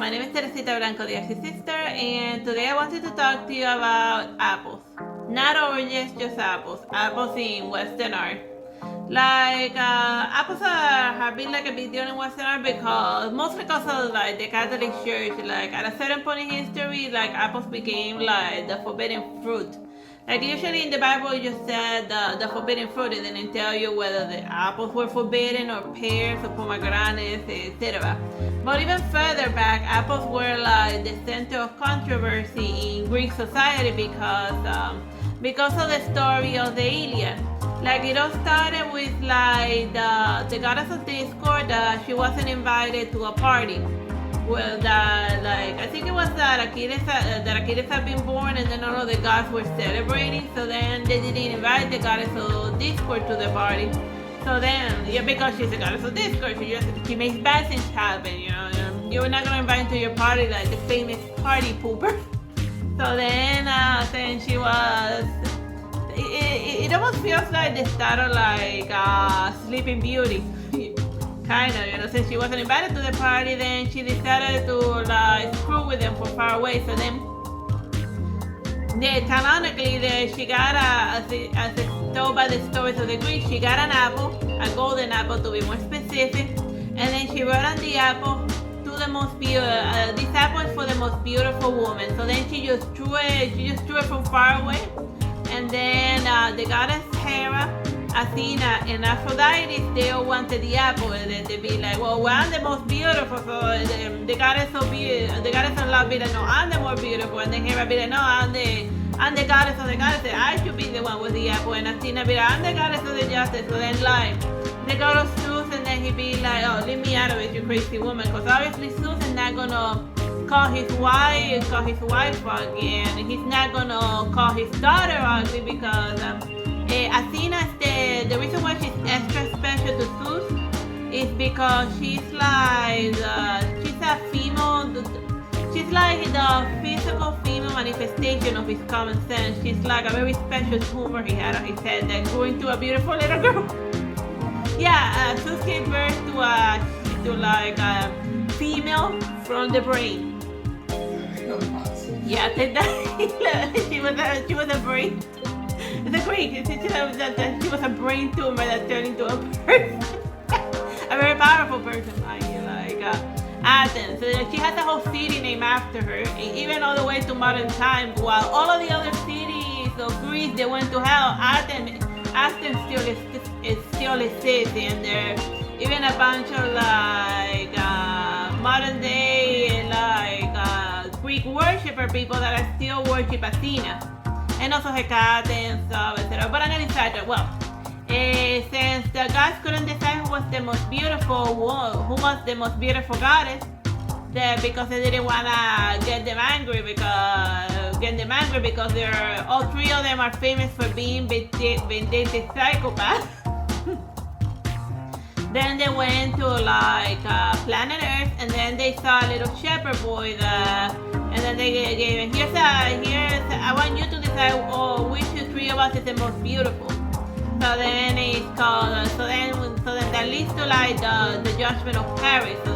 My name is Teresita Blanco, the Artsy Sister, and today I wanted to talk to you about apples. Not oranges, just apples. Apples in Western art. Apples have been like a big deal in Western art because, mostly because of like the Catholic Church. Like at a certain point in history, like apples became like the forbidden fruit. Like usually in the Bible, it just said the forbidden fruit. It didn't tell you whether the apples were forbidden or pears or pomegranates, etc. But even further back, apples were like the center of controversy in Greek society because of the story of the Iliad. Like it all started with like the goddess of discord. She wasn't invited to a party. Well, I think it was that Achilles had been born, and then all of the gods were celebrating. So then they didn't invite the goddess of discord to the party. So then, yeah, because she's the goddess of discord, she makes bad things happen. You're not gonna invite to your party like the famous party pooper. So then she was. It almost feels like the start of like Sleeping Beauty. Kind of, since she wasn't invited to the party, then she decided to like screw with them from far away. So then, canonically, she got as it's told by the stories of the Greeks, she got an apple, a golden apple to be more specific, and then she wrote on the apple to the most beautiful. This apple is for the most beautiful woman. So then she just threw it from far away, and then the goddess Hera, Athena, and Aphrodite, they all wanted the apple, and then they'd be like, well, I'm the most beautiful, so the goddess of love be like, no, I'm the more beautiful, and then Hera be like, no, I'm the goddess of the goddesses, I should be the one with the apple, and Athena be like, I'm the goddess of the justice. So then like, they go to Zeus, and then he be like, oh, leave me out of it, you crazy woman, because obviously Zeus is not gonna call his wife ugly, and he's not gonna call his daughter ugly because Athena is the reason why she's extra special to Zeus is because she's a female. She's like the physical female manifestation of his common sense. She's like a very special tumor he had on his head that grew into a beautiful little girl. Yeah, Zeus gave birth to a female from the brain. Yeah, she was a brain. The Greek, she was a brain tumor that turned into a person. A very powerful person, mind you, Athens. So she has a whole city named after her, even all the way to modern times. While all of the other cities of Greece, they went to hell, Athens still exists, and there's even a bunch of modern day Greek worshipper people that are still worship Athena. And also Hecate and stuff, etc. But I'm not excited. Well, since the gods couldn't decide who was the most beautiful goddess, because they didn't wanna get them angry because all three of them are famous for being vindictive psychopaths. Then they went to planet Earth, and then they saw a little shepherd boy and then they gave him, here's I want you to decide which of the three of us is the most beautiful. So then it's called, so then that leads to the judgment of Paris. So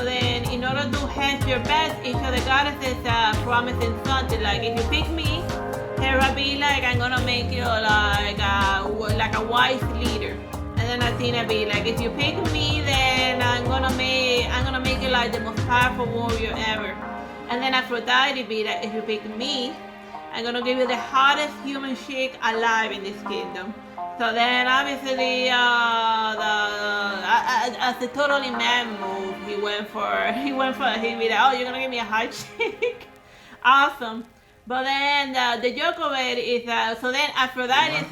then in order to hedge your bets, each of the goddesses promising something. Like if you pick me, Hera be like, I'm gonna make you like a wise leader. And then Athena be like, if you pick me, then I'm gonna make you like the most powerful warrior ever. And then Aphrodite be like, if you pick me, I'm gonna give you the hottest human chick alive in this kingdom. So then obviously as a totally man move, he be like, oh, you're gonna give me a hot chick? Awesome. But then the joke of it is so then Aphrodite,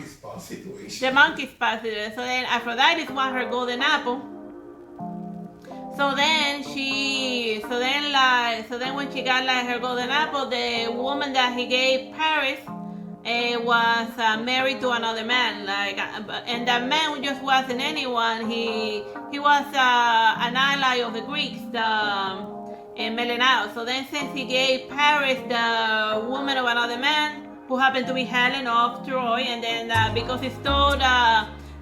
the monkey spot situation. So then Aphrodite wants her golden apple. So then when she got her golden apple, the woman that he gave Paris was married to another man. And that man just wasn't anyone. He was an ally of the Greeks. Menelaus. So then since he gave Paris the woman of another man, who happened to be Helen of Troy, and then because he stole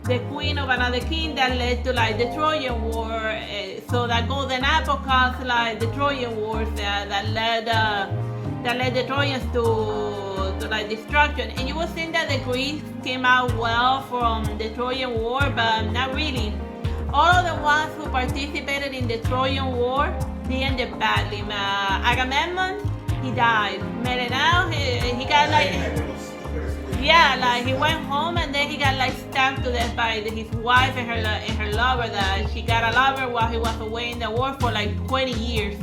the queen of another king that led to like the Trojan War. So that golden apple caused like the Trojan Wars that led the Trojans to like destruction. And you will think that the Greeks came out well from the Trojan War, but not really. All of the ones who participated in the Trojan War, they ended badly. Agamemnon, he died. Menelaus, he got like, yeah, like he went home and then he got like stabbed to death by his wife and her lover. That she got a lover while he was away in the war for like 20 years.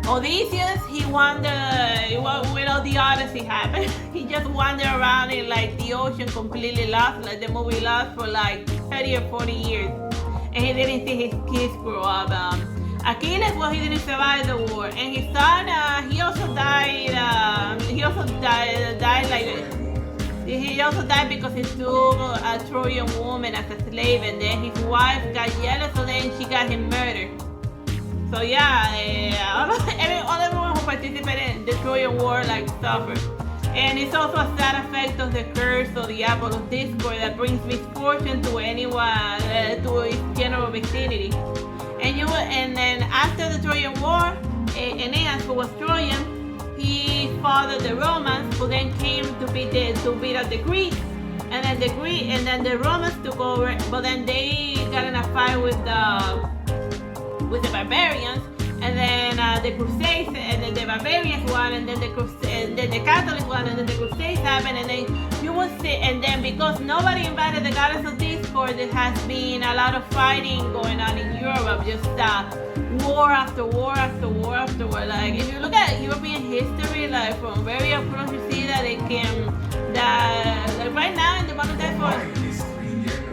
Odysseus, he wandered, with all the Odyssey happened, he just wandered around in like the ocean completely lost, like the movie Lost, for like 30 or 40 years. And he didn't see his kids grow up. Achilles, well, he didn't survive the war. And his son, he also died because he took a Trojan woman as a slave, and then his wife got jealous, so then she got him murdered. So yeah, everyone who participated in the Trojan War like suffered. And it's also a sad effect of the curse of the apple of discord that brings misfortune to anyone, to its general vicinity. And then after the Trojan War, Aeneas, who was Trojan, he fathered the Romans, who then came to beat up the Greeks. And then the Romans took over, but then they got in a fight with the barbarians, and then the Crusades, and then the barbarians won, and then the Catholics won, and then the Crusades happened, and then you will see, and then because nobody invited the goddess of discord, there has been a lot of fighting going on in Europe, just war after war after war after war. Like if you look at European history, like from very up close, you see that like right now in the modern day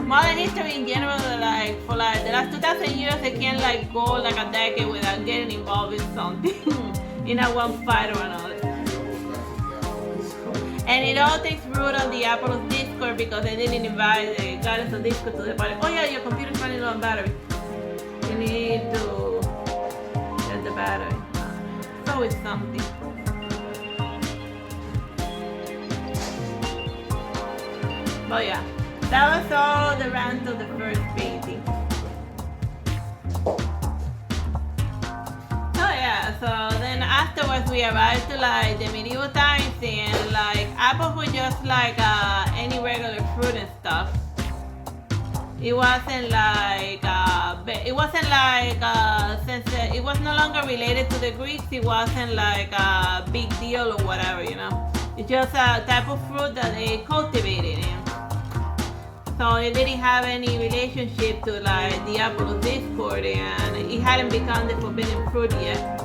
modern history in general, like for like the last 2,000 years, they can't like go like a decade without getting involved in something, in a one fight or another. And it all takes root on the apple of discord because they didn't invite the goddess of discord to the party. Oh yeah, your computer's running low on battery. You need to get the battery. It's always something. But yeah. That was all the rant of the first painting. So yeah, so then afterwards we arrived to like the medieval times, and like apples were just like any regular fruit and stuff. It wasn't like since it was no longer related to the Greeks, it wasn't like a big deal or whatever, you know. It's just a type of fruit that they cultivated in. So it didn't have any relationship to like the apple of discord, and it hadn't become the forbidden fruit yet.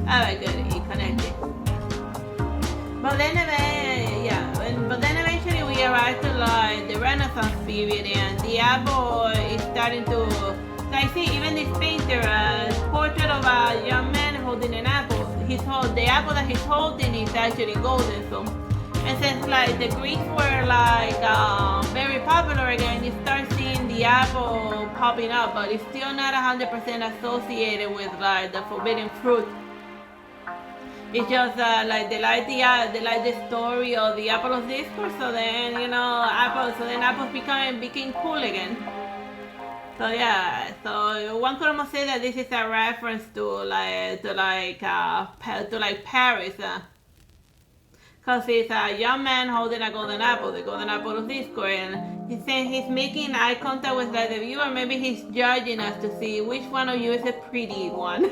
Alright, good, it connected. But then eventually we arrived to like the Renaissance period, and the apple is starting to, like, see, even this painter, portrait of a young man holding an apple. The apple that he's holding is actually golden. So. And since like the Greeks were like very popular again, you start seeing the apple popping up, but it's still not 100% associated with like the forbidden fruit. It's just like they like the story of the apple of discord. So then apples became cool again. So yeah, so one could almost say that this is a reference to Paris. Because it's a young man holding a golden apple, the golden apple of discord, and he's saying he's making eye contact with like the viewer. Maybe he's judging us to see which one of you is a pretty one.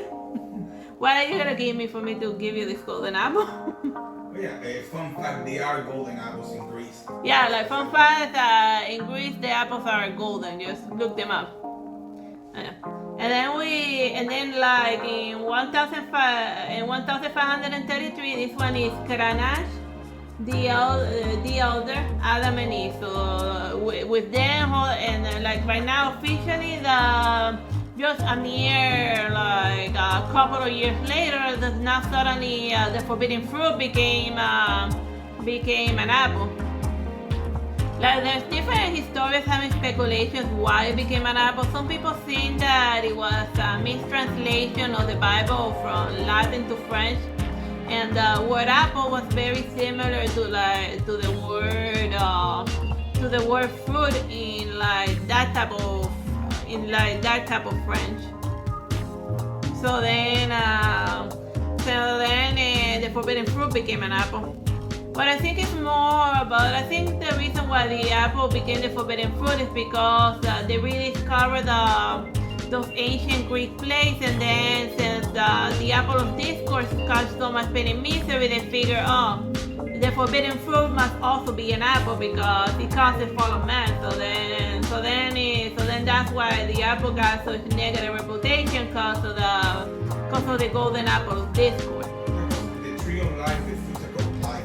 What are you gonna give me for me to give you this golden apple? Oh yeah, fun fact, they are golden apples in Greece. Yeah, like fun fact, in Greece the apples are golden. Just look them up. And then like in 1533, this one is Cranach, the elder, Adam and Eve. So with them, and like right now officially, just a mere like a couple of years later, now suddenly the forbidden fruit became an apple. Like there's different historians having speculations why it became an apple. Some people think that it was a mistranslation of the Bible from Latin to French, and the word apple was very similar to the word to the word fruit in like that type of French. So then the forbidden fruit became an apple. But I think it's more about, I think the reason why the apple became the forbidden fruit is because they rediscovered those ancient Greek plays, and then since the apple of discourse caused so much pain and misery, they figure, oh, the forbidden fruit must also be an apple because it caused the fall of man. So then that's why the apple got such negative reputation because of the golden apple of discourse. The tree of life is physical life.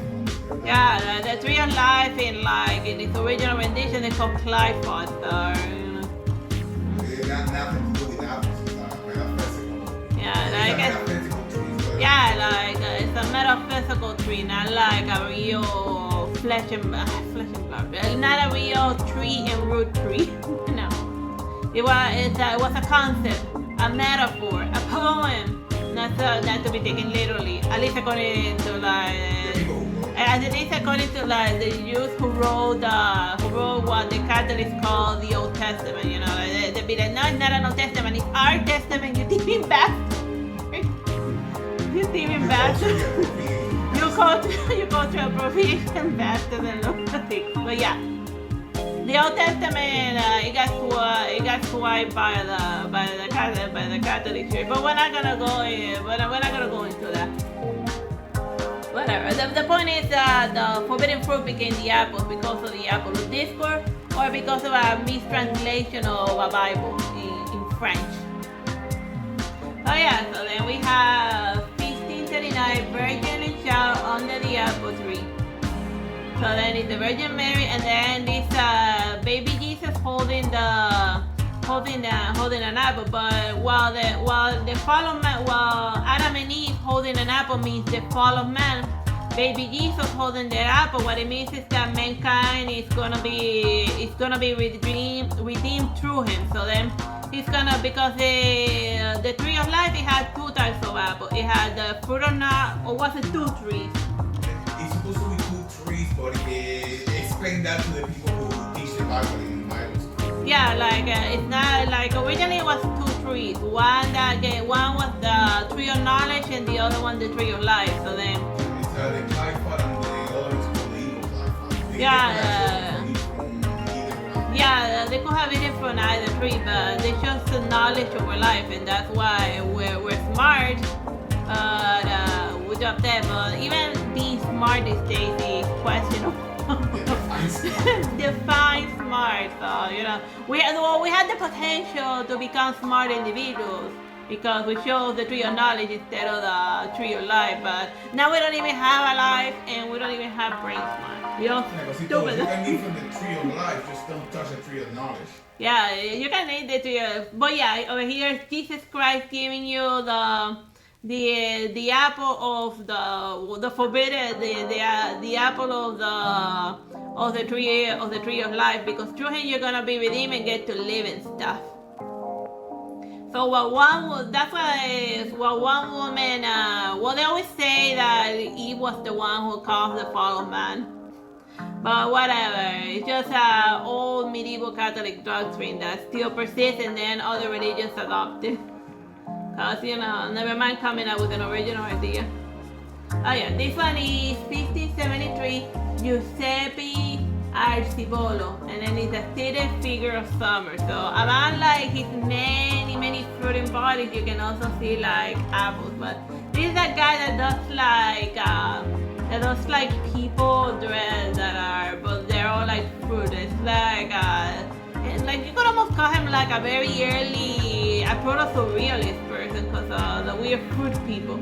Yeah, the tree of life in its original rendition is called Clive Foster. It got nothing to do with apples. It's metaphysical. It's a metaphysical tree, not like a real flesh and blood. Not a real tree and root tree. No, it was a concept, a metaphor, a poem, not to be taken literally. At least according to the Jews who wrote what the Catholics call the Old Testament. You know, they'd be like, no, it's not an Old Testament, it's our Testament. You thieving bastard. You thieving bastard. You go to appropriation bastard and lunatic. But yeah, the Old Testament it got swiped by the Catholic Church. But we're not gonna go into that. Whatever. The point is that the forbidden fruit became the apple because of the apple of discord, or because of a mistranslation of a Bible in French. Oh yeah, so then we have 1539 Virgin and Child under the apple tree. So then it's the Virgin Mary, and then this baby Jesus holding an apple. But while the fall of man, while Adam and Eve holding an apple means the fall of man, baby Jesus holding the apple, what it means is that mankind is gonna be redeemed through him. So then he's gonna, because the tree of life, it had two types of apple. It had the fruit of not, or was it two trees? It's supposed to be two trees, but explain that to the people who teach the Bible in Bible school. Yeah, it's not like originally it was two trees. One was the tree of knowledge, and the other one the tree of life. So then it's the Clive Pot, and the other is called the evil Clive Pot. Yeah, they could have eaten from either tree, but they chose the knowledge over life, and that's why we're smart. We dropped that, but even being smart these days is questionable. Define smart. So we had the potential to become smart individuals because we chose the tree of knowledge instead of the tree of life. But now we don't even have a life, and we don't even have brain smart. We all stupid. You can eat from the tree of life, just don't touch the tree of knowledge. Yeah, you can eat the tree of, but yeah, over here is Jesus Christ giving you the apple of the forbidden, the apple of the tree of life, because through him you're gonna be redeemed and get to live and stuff. So what one woman, they always say that Eve was the one who caused the fall of man. But whatever, it's just an old medieval Catholic doctrine that still persists, and then other religions adopt it. Because, never mind coming up with an original idea. Oh yeah, this one is 1573, Giuseppe Arcivolo, and then it's a seated figure of summer. So around like his many fruiting bodies, you can also see like apples. But this is a guy that does like people dress but they're all like fruit. It's like you could almost call him like a very early, a proto-surrealist person because of the weird fruit people.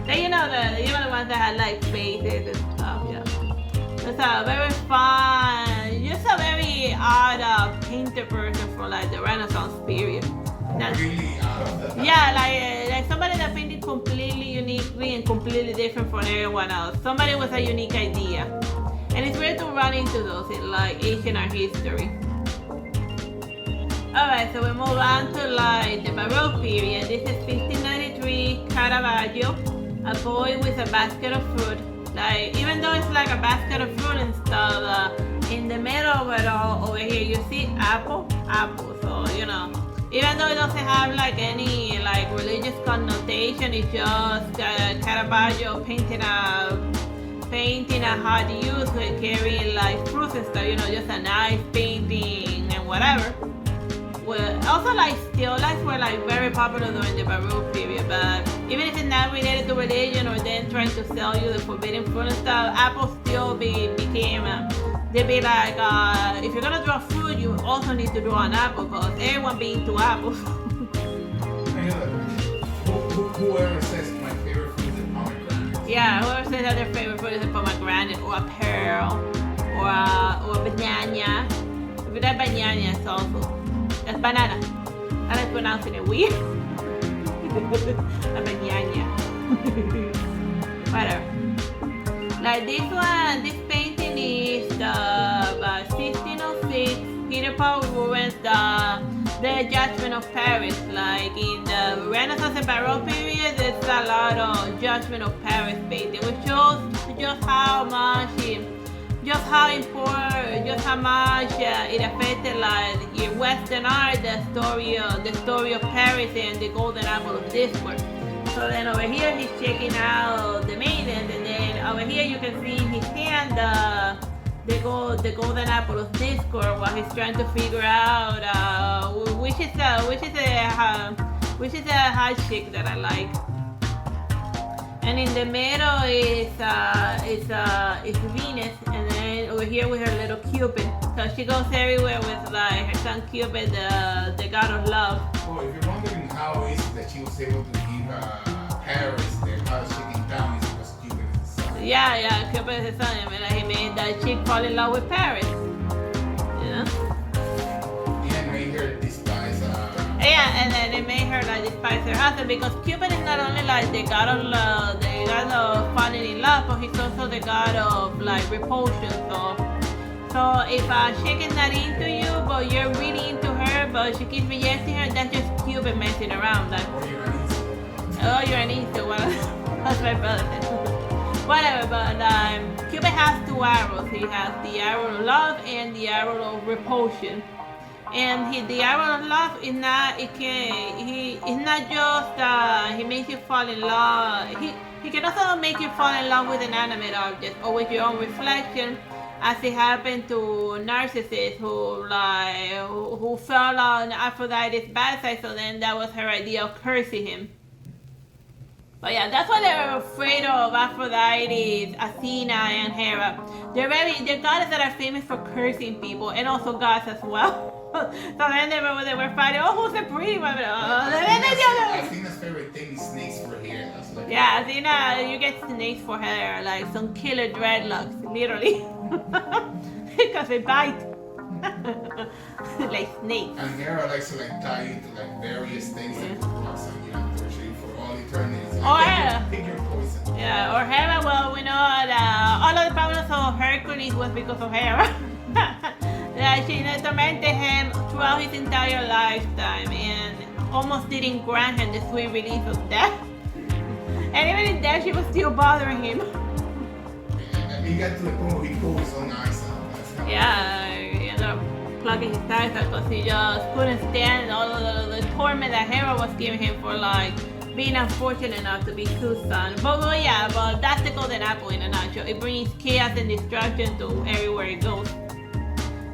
Then the ones that had like faces and stuff. Yeah, it's a very fun, just a very odd painter person for like the Renaissance period. Yeah, like somebody that painted completely uniquely and completely different from everyone else. Somebody with a unique idea, and it's weird to run into those in like Asian art history. Alright, so we move on to like the Baroque period. This is 1593, Caravaggio, a boy with a basket of fruit. Like, even though it's like a basket of fruit and stuff, in the middle of it all, over here, you see apple. So, even though it doesn't have like any like religious connotation, it's just Caravaggio painting a hard use with carrying like fruits and stuff, just a nice painting and whatever. Well, also like still lifes were like very popular during the Baroque period, but even if it's not related to religion or then trying to sell you the forbidden fruit and stuff, apples still became they'd be like, if you're gonna draw fruit, you also need to draw an apple because everyone be into apples. Whoever says my favorite fruit is pomegranate. Yeah, whoever says that their favorite fruit is a pomegranate or a pearl or a banana. If you like banana, it's also. That's banana. I like pronouncing it weird. A banana. Whatever. Like this one, this painting is the 1606 Peter Paul Rubens, the Judgment of Paris. Like in the Renaissance and Baroque period, there's a lot of Judgment of Paris painting, which shows just how much it affected like in Western art, the story of Paris and the golden apple of discord. So then over here he's checking out the maidens, and then over here you can see in his hand the golden apple of discord while he's trying to figure out which is a hot chick that I like. And in the middle is Venus, and then over here with her little Cupid. So she goes everywhere with like her son Cupid, the god of love. Oh, if you're wondering how is it that she was able to give Paris the house shaking down, it's because Cupid is the son. Yeah, Cupid is his son. I mean, like, he made that chick fall in love with Paris. Yeah, made her despise. Yeah, and then it made her like despise her husband because Cupid is not only like the god of love, the god of falling in love, but he's also the god of like repulsion. So if a chick is not into you, but you're really into her, but she keeps rejecting her, that's just Cupid messing around. Like, you're an insect. Well, that's my brother said. Whatever, but Cupid has two arrows. He has the arrow of love and the arrow of repulsion. And the arrow of love is not. It's not just he makes you fall in love. He can also make you fall in love with an animate object or with your own reflection, as it happened to Narcissus, who fell on Aphrodite's bad side. So then that was her idea of cursing him. But yeah, that's why they're afraid of Aphrodite, Athena, and Hera. They're goddesses that are famous for cursing people, and also gods as well. So then they were fighting. Oh, who's the pretty one? Athena's favorite thing is snakes for hair. That's like yeah, Athena, you get snakes for hair, like some killer dreadlocks, literally, because they bite. Like snakes. And Hera likes to like tie you to like various things that put rocks on you for all eternity. So pick your poison. Yeah, or Hera. Well, we know that all of the problems of Hercules was because of Hera. She tormented him throughout his entire lifetime and almost didn't grant him the sweet release of death. And even in death, she was still bothering him. And he got to the point where he pulled his own eyes out. Yeah, he ended up plugging his eyes out because he just couldn't stand all of the torment that Hera was giving him for like being unfortunate enough to be his son. But that's the golden apple in a nutshell. It brings chaos and destruction to everywhere it goes.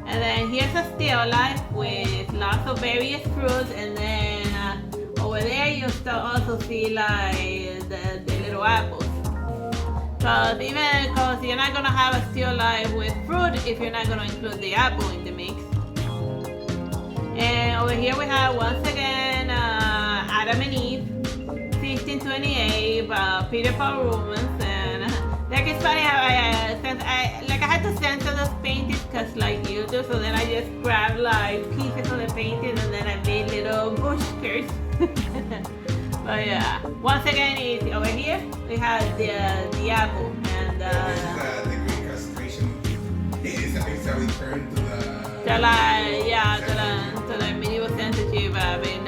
And then here's a still life with lots of various fruits, and then over there you also see like the little apples. Because you're not gonna have a still life with fruit if you're not gonna include the apple in the mix. And over here we have once again Adam and Eve, 1628, Peter Paul Rubens, and like it's funny how I had to censor those paintings because like you do, so then I just grabbed like pieces of the painting and then I made little bush skirts. But yeah, once again it's over here we have the apple and the great castration is a return to the medieval censorship. I mean,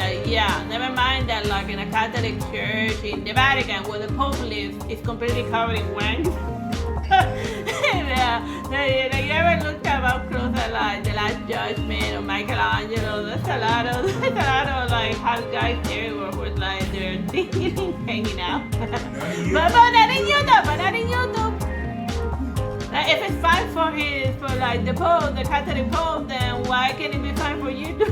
never mind that like in a Catholic church in the Vatican where the Pope lives, it's completely covered in wangs. You ever looked about close at like The Last Judgment or Michelangelo, there's a lot of like hot guys everywhere with like their thinking hanging out. but not in YouTube. Like, if it's fine for like the Pope, the Catholic Pope, then why can't it be fine for you too?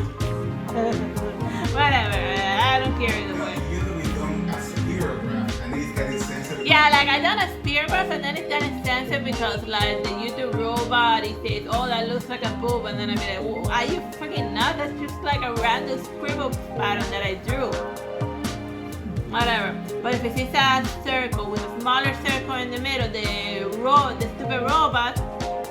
Whatever, I don't care either way. Usually done a spirograph, and it's getting sensitive. Yeah, like I done a spirograph and then it's getting censored because like the YouTube robot, it says, oh, that looks like a boob, and then I'm like, well, are you freaking nuts? That's just like a random scribble pattern that I drew. Whatever. But if it's a circle with a smaller circle in the middle, the stupid robot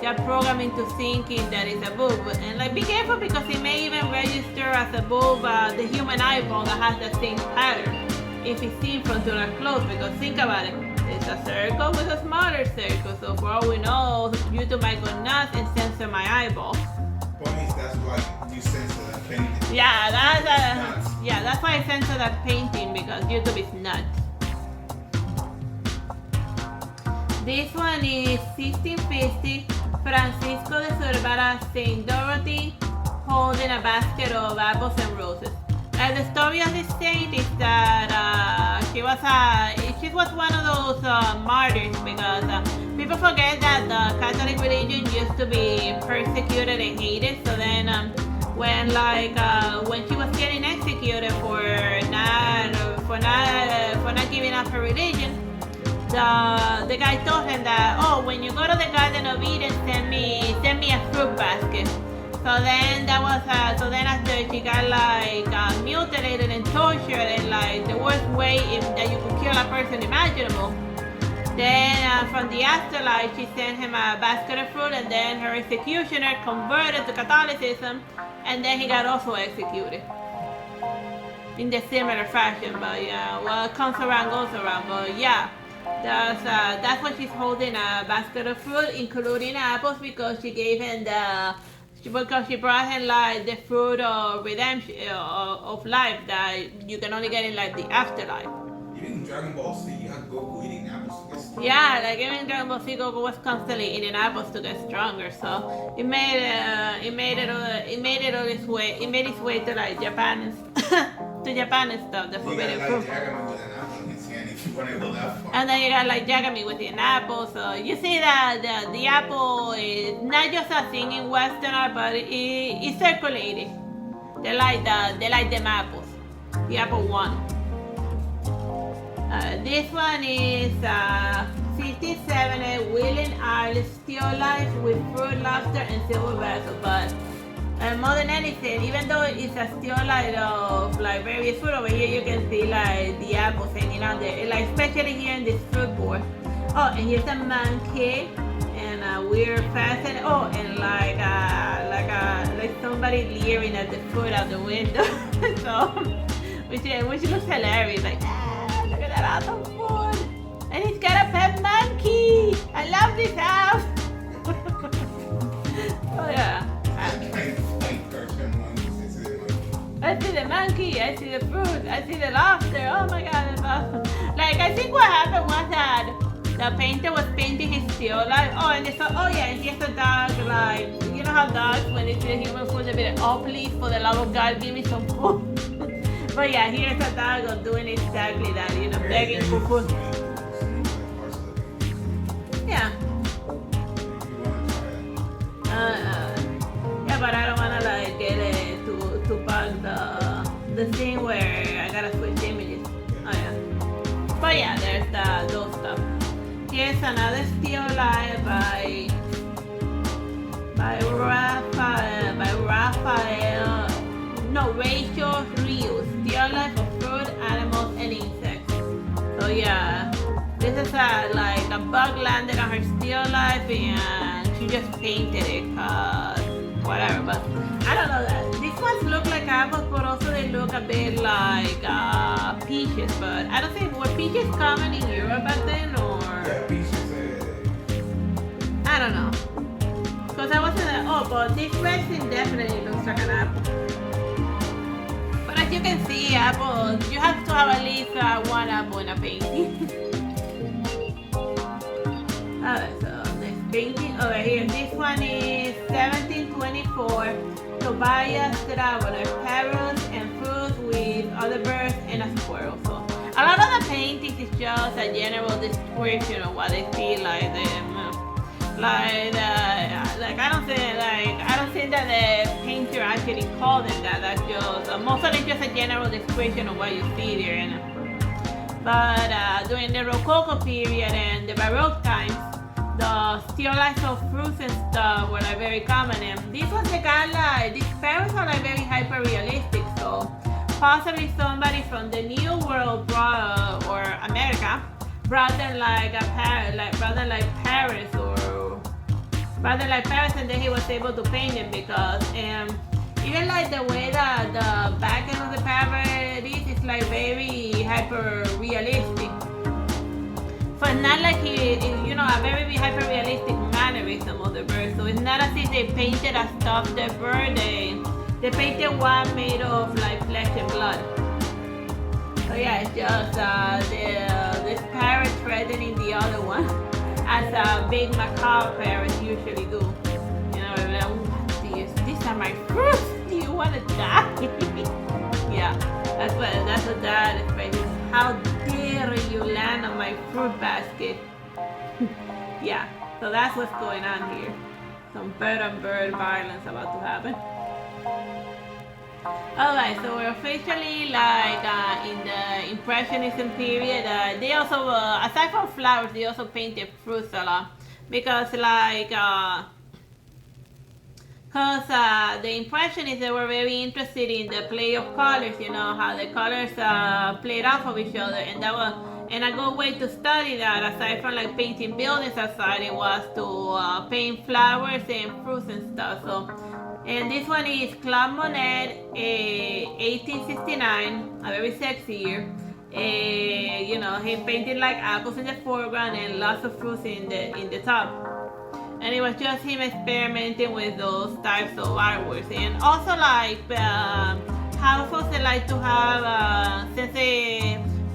got programmed into thinking that it's a boob. And like, be careful because it may even register as a boob the human eyeball that has the same pattern if it's seen from too close. Because think about it, it's a circle with a smaller circle. So for all we know, YouTube might go nuts and censor my eyeball. Funny, that's why you censor that painting. Yeah, that's why I censor that painting, because YouTube is nuts. This one is 1650, Francisco de Cervera, Saint Dorothy, holding a basket of apples and roses. The story of this saint is that she was one of those martyrs, because people forget that the Catholic religion used to be persecuted and hated. So then when she was getting executed for not giving up her religion, the guy told him that, oh, when you go to the Garden of Eden, send me a fruit basket. So then after she got mutilated and tortured in like the worst way that you could kill a person imaginable. Then from the afterlife, she sent him a basket of fruit, and then her executioner converted to Catholicism, and then he got also executed in the similar fashion. But yeah, what comes around goes around. But yeah, that's why she's holding a basket of fruit, including apples, because she gave him because she brought him like the fruit of redemption of life that you can only get in like the afterlife. Even in Dragon Ball Z, you have Goku eating apples to get stronger. Yeah, like even in Dragon Ball Z, Goku was constantly eating apples to get stronger. So it made its way to like Japan to Japan and stuff. The forbidden fruit. And then you got like Yagami with an apple. So you see that the apple is not just a thing in Western art, but it's circulated. They like them apples. The apple one. This one is 1570 William Arles still life with fruit, lobster, and silver vessel. But more than anything, even though it's a still life of like various fruit, over here you can see like the apples hanging out there, like especially here in this fruit board. Oh, and here's a monkey and a weird fasten. Oh, and like somebody leering at the fruit out the window. So which looks hilarious. Like, look at that awesome food. And he's got a pet monkey. I love this house. Oh yeah. I see the monkey, I see the fruit, I see the lobster. Oh my god, that's awesome. Like, I think what happened was that the painter was painting his still life. Oh, and they thought, oh yeah, and here's a dog. Like, you know how dogs, when they see a human food, they be like, oh please, for the love of God, give me some food. But yeah, here's a dog doing exactly that, you know, begging for food. Yeah. Yeah, but I don't wanna like get it to bug the thing where I gotta switch images. Oh yeah. But yeah, there's those stuff. Here's another still life by Raphael. No, Rachel Rios. Still life of fruit, animals, and insects. So yeah, this is like a bug landed on her still life, and she just painted it. Whatever, but I don't know that. These ones look like apples, but also they look a bit like peaches. But I don't think, were peaches common in Europe back then, or? Yeah, peaches. I don't know. Because I wasn't but this red thing definitely looks like an apple. But as you can see, apples, you have to have at least one apple in a painting. Alright, so next painting over here. This one is 1724. Tobias Traveler, parrots and fruit with other birds and a squirrel. So a lot of the paintings is just a general description of what they feel like them. Like I don't think that the painter actually called them that. That's just most of it just a general description of what you see there. But during the Rococo period and the Baroque times, the still lifes of fruits and stuff were like very common. And these ones they got like these parrots are like very hyper realistic. So possibly somebody from the New World brought or America brought them like a parrot, rather like parrots and then he was able to paint them because even like the way that the back end of the parrot is like very hyper realistic. So it's not like a very hyper realistic mannerism of the bird. So it's not as if they painted a stuffed bird. They painted one made of like flesh and blood. So yeah, it's just this parrot threatening the other one. As a big macabre parrots usually do. You know, like, these are my fruits. Do you want to die? Yeah, that's what that is. How dare you land on my fruit basket? Yeah, so that's what's going on here. Some bird on bird violence about to happen. Alright, so we're officially like in the Impressionism period. They also, aside from flowers, they also painted fruits a lot. Because the Impressionists, they were very interested in the play of colors, you know, how the colors played off of each other. And a good way to study that, aside from like painting buildings outside, it was to paint flowers and fruits and stuff. So. And this one is Claude Monet, 1869, a very sexy year. You know, he painted like apples in the foreground and lots of fruits in the top. And it was just him experimenting with those types of artworks. And also like households they like to have, since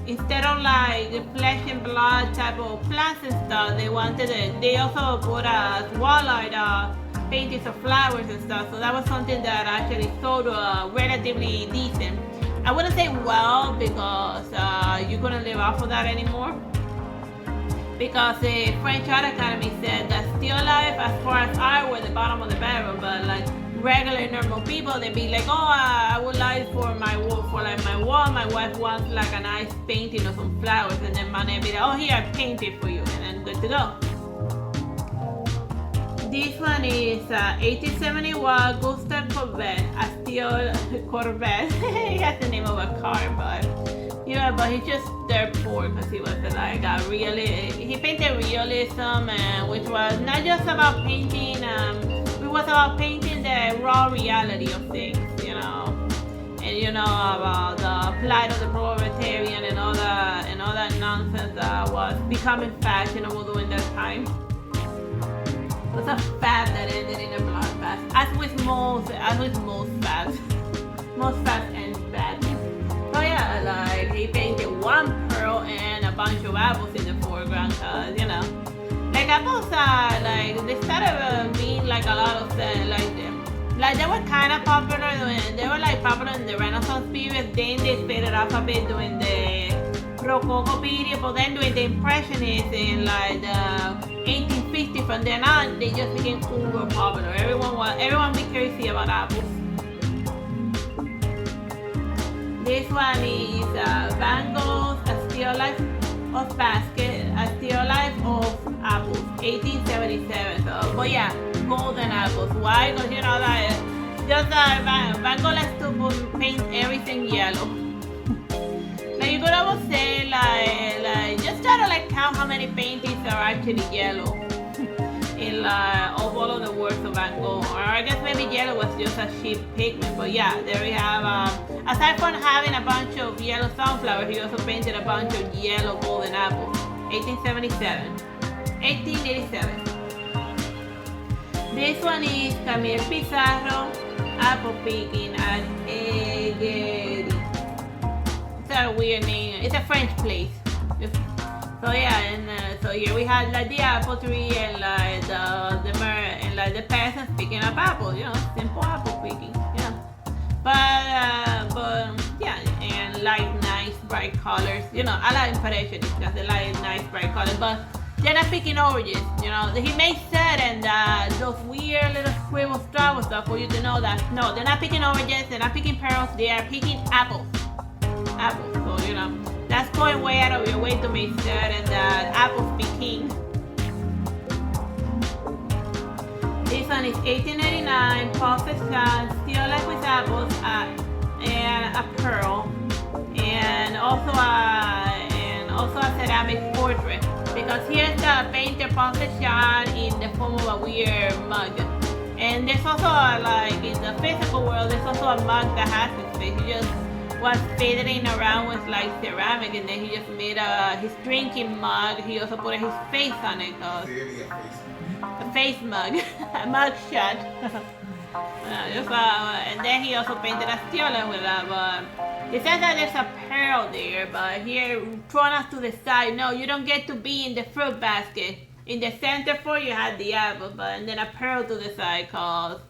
instead of like the flesh and blood type of plants and stuff, they also put as wall art paintings of flowers and stuff, so that was something that actually sold relatively decent. I wouldn't say well because you couldn't live off of that anymore. Because the French Art Academy said that still life as far as art were the bottom of the barrel, but like regular normal people, they'd be like, oh, I would like for my wall, my wife wants like a nice painting of some flowers, and then Monet be like, oh, here I painted for you, and then good to go. This one is 1871 Gustave Courbet, a steel Corvette. He has the name of a car, but yeah, but he just dirt poor because he was like a he painted realism, which was not just about painting. It was about painting the raw reality of things, you know, and you know about the plight of the proletarian and all that nonsense that was becoming fashionable during that time. It was a fad that ended in a bloodbath, as with most fads. Most fads end badly. So yeah, like he painted one pearl and a bunch of apples in the foreground, cause you know, like apples like they started being like a lot of like they were kind of popular they were like popular in the Renaissance period. Then they faded off a bit during the Rococo period, but then during the Impressionism, like the 1850s, from then on, they just became uber popular. Everyone be crazy about apples. This one is Van Gogh's A Still Life of Basket, A Still Life of Apples, 1877. So, but yeah, golden apples. Why? Because you know that Van Gogh likes to paint everything yellow. Like you could almost say like just try to like count how many paintings are actually yellow in of all of the works of Van Gogh. Or I guess maybe yellow was just a cheap pigment. But yeah, there we have aside from having a bunch of yellow sunflowers, he also painted a bunch of yellow golden apples. 1887. This one is Camille Pissarro, apple picking at Egery. It's a weird name. It's a French place. So yeah, and so here we had like the apple tree and like the like the peasants picking up apples, you know, simple apple picking, you know. But yeah, and light, nice, bright colors. You know, I like Impressionists because they like nice, bright colors. But they're not picking oranges. You know, he makes certain that those weird little scribble travel stuff for you to know that no, they're not picking oranges. They're not picking pearls. They are picking apples. Apples. So you know, that's going way out of your way to make certain that apples be king. This one is 1889, puffed shot, still like with apples, and a pearl, and also a ceramic portrait. Because here's the painter puffed shot in the form of a weird mug, and there's also like in the physical world, there's also a mug that has his face. He just was fiddling around with like ceramic, and then he just made his drinking mug. He also put his face on it. A face mug, a mug shot. And then he also painted a stiola with that. But it says that there's a pearl there, but here thrown off to the side. No, you don't get to be in the fruit basket. In the center for you had the apple, but and then a pearl to the side, cause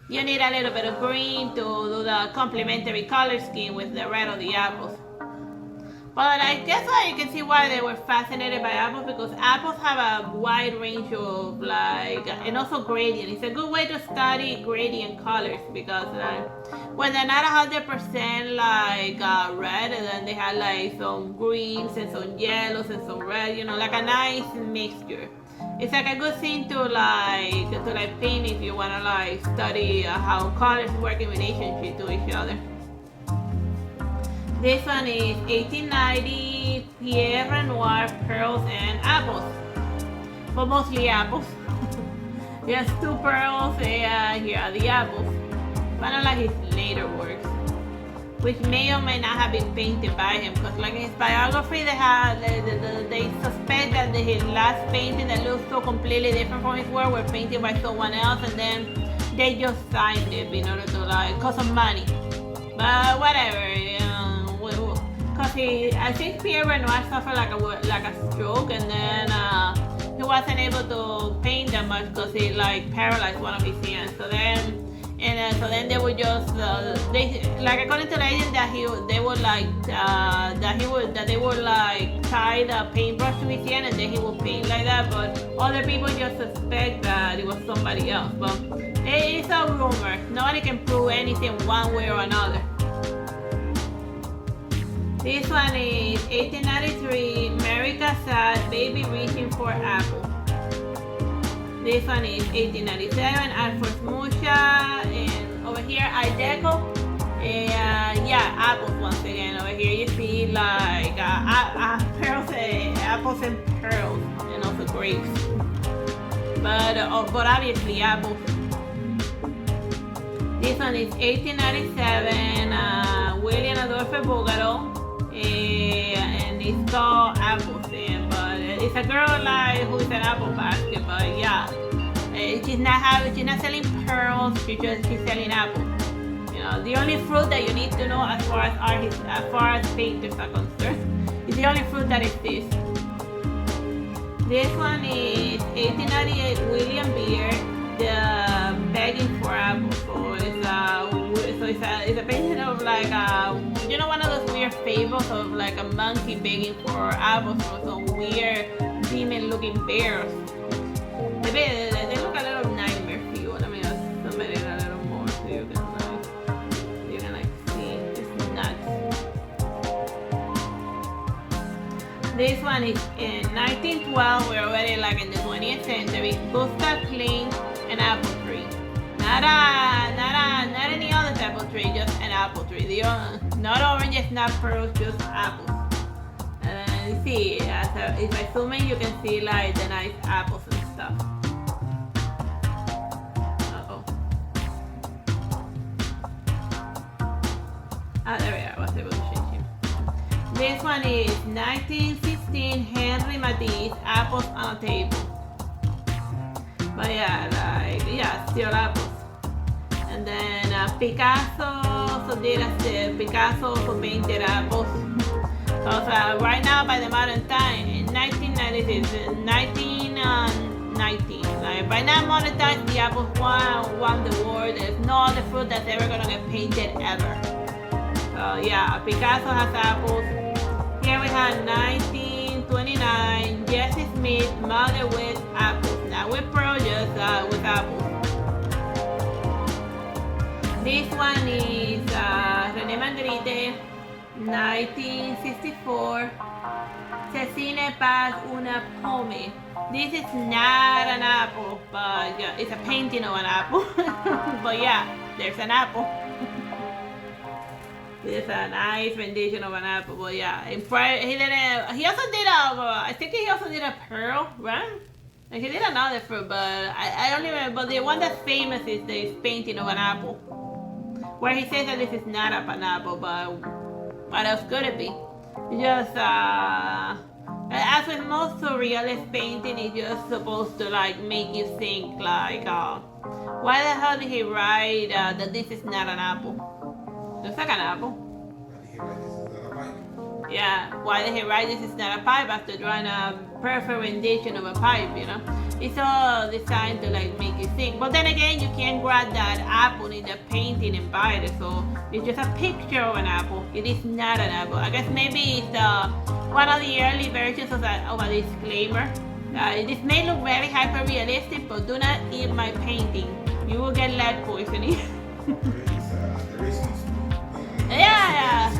you need a little bit of green to do the complementary color scheme with the red of the apples. But I guess you can see why they were fascinated by apples, because apples have a wide range of like, and also gradient. It's a good way to study gradient colors, because when they're not 100% like red, and then they have like some greens and some yellows and some red, you know, like a nice mixture. It's like a good thing to like paint if you want to like study how colors work in relationship to each other. This one is 1890 Pierre Renoir pearls and apples, but mostly apples. Yes, 2 pearls, and here are the apples. But not like his later works, which may or may not have been painted by him, because like in his biography they suspect that his last painting that looks so completely different from his work were painted by someone else, and then they just signed it in order to like cause some money. But whatever, you know. Cause I think Pierre Renoir suffered like a stroke, and then he wasn't able to paint that much because he like paralyzed one of his hands. So then they would just like according to legend that they would like tie the paintbrush to his hand, and then he would paint like that. But other people just suspect that it was somebody else. But it's a rumor. Nobody can prove anything one way or another. This one is 1893, Mary Cassatt, Baby Reaching for Apple. This one is 1897, Alphonse Mucha, and over here, Deco. Yeah, apples once again. Over here you see like pearls, apples and pearls, and also grapes. But obviously apples. This one is 1897, William Adolphe Bouguereau. And it's called apples, but it's a girl like who is an apple basket, but yeah, she's not selling pearls, she's selling apples. You know, the only fruit that you need to know as far as painters are concerned is the only fruit that exists. This one is 1898 William Beard, the begging for apples. So it's a painting of like you know, one of those weird fables of like a monkey begging for apples from some weird demon looking bears. They look a little nightmare fuel. Let me zoom it in a little more so you can like see. It's nuts. This one is in 1912. We're already like in the 20th century. Gustav Klimt, an apple tree. Not any other type of tree, just an apple tree. Not oranges, not pearls, just apples. And you see, if I zoom in, you can see like the nice apples and stuff. There we are. I was able to change him. This one is 1916 Henri Matisse, apples on a table. But yeah, still apples. And then Picasso also did Picasso also painted apples. So right now, by the modern time, in 1996, 19. Like by now monetized, the apples won the award. There's no other fruit that's ever gonna get painted ever. So yeah, Picasso has apples. Here we have 1929, Jesse Smith, Mother with apples. Not with pearl, just with apples. This one is René Magritte, 1964. Cecine Paz una pome. This is not an apple, but yeah, it's a painting of an apple. But yeah, there's an apple. It's a nice rendition of an apple, but yeah, he also did I think he also did a pearl, right? And he did another fruit, but I don't remember. But the one that's famous is this painting of an apple, where he says that this is not a pineapple, but what else could it be? Just as with most surrealist painting, it's just supposed to like make you think like, why the hell did he write that this is not an apple? Looks like an apple. Yeah, why did he write this is not a pipe after drawing a perfect rendition of a pipe, you know? It's all designed to like make you think. But then again, you can't grab that apple in the painting and buy it. So it's just a picture of an apple. It is not an apple. I guess maybe it's one of the early versions of a disclaimer. This may look very hyper realistic, but do not eat my painting. You will get lead poisoning. Yeah,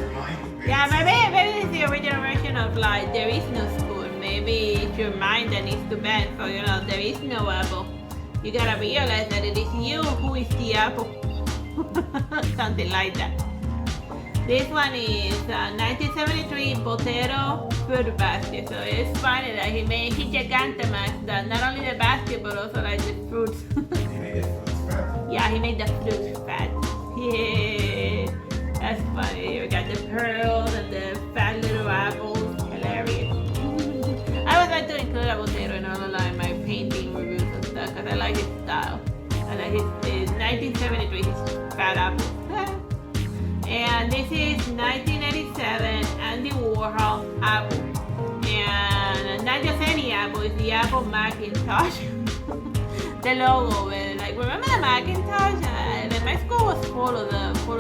maybe it's the original version of like there is no spoon. Maybe it's your mind that needs to bend. So you know there is no apple. You gotta realize that it is you who is the apple. Something like that. This one is 1973 Botero fruit basket. So it's funny that he made Gigantamax, that not only the basket but also like the fruits. Yeah, he made the fruit fat. Yeah. That's funny. We got the pearls and the fat little apples. Hilarious. I would like to include a Botero in all of like, my painting reviews and stuff because I like his style. I like his 1973 his fat apple. And this is 1987 Andy Warhol apple. And not just any apple, it's the Apple Macintosh. The logo, like remember the Macintosh? My school was full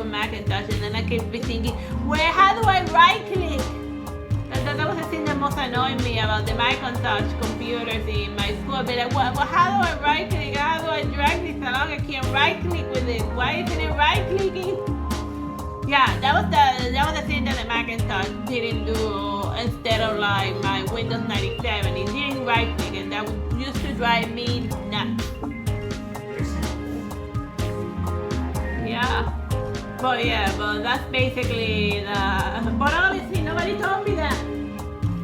of Macintosh, and then I kept thinking, how do I right click? That was the thing that most annoyed me about the Macintosh computers in my school. I'd be like, well, how do I right click? How do I drag this along? I can't right click with it. Why isn't it right clicking? Yeah, that was the thing that the Macintosh didn't do instead of like my Windows 97. It didn't right click, and that used to drive me nuts. Yeah, but that's basically the. But honestly, nobody told me that.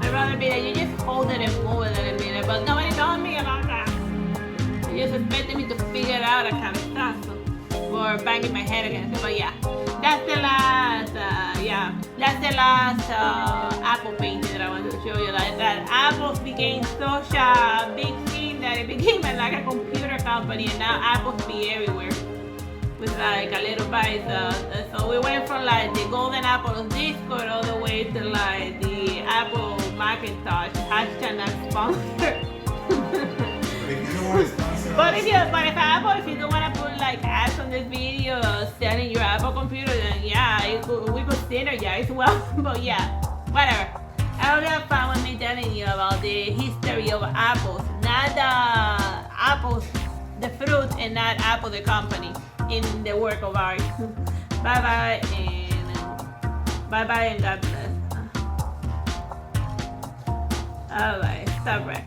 I'd rather be that you just hold it and move it a little bit, but nobody told me about that. You just expected me to figure it out, kind of stuff, or banging my head against it. But yeah, that's the last. Apple painting that I wanted to show you. Like that, apples became such a big thing that it became like a computer company, and now apples be everywhere. With like a little bite. So we went from like the golden apple of Discord all the way to like the Apple Macintosh. Hashtag not sponsored. But if you don't want to put like ads on this video selling your Apple computer, then yeah, we could synergize well. But yeah, whatever. I hope you have fun with me telling you about the history of apples, not the apples, the fruit, and not Apple the company in the work of art. Bye bye and God bless. Alright, stop right.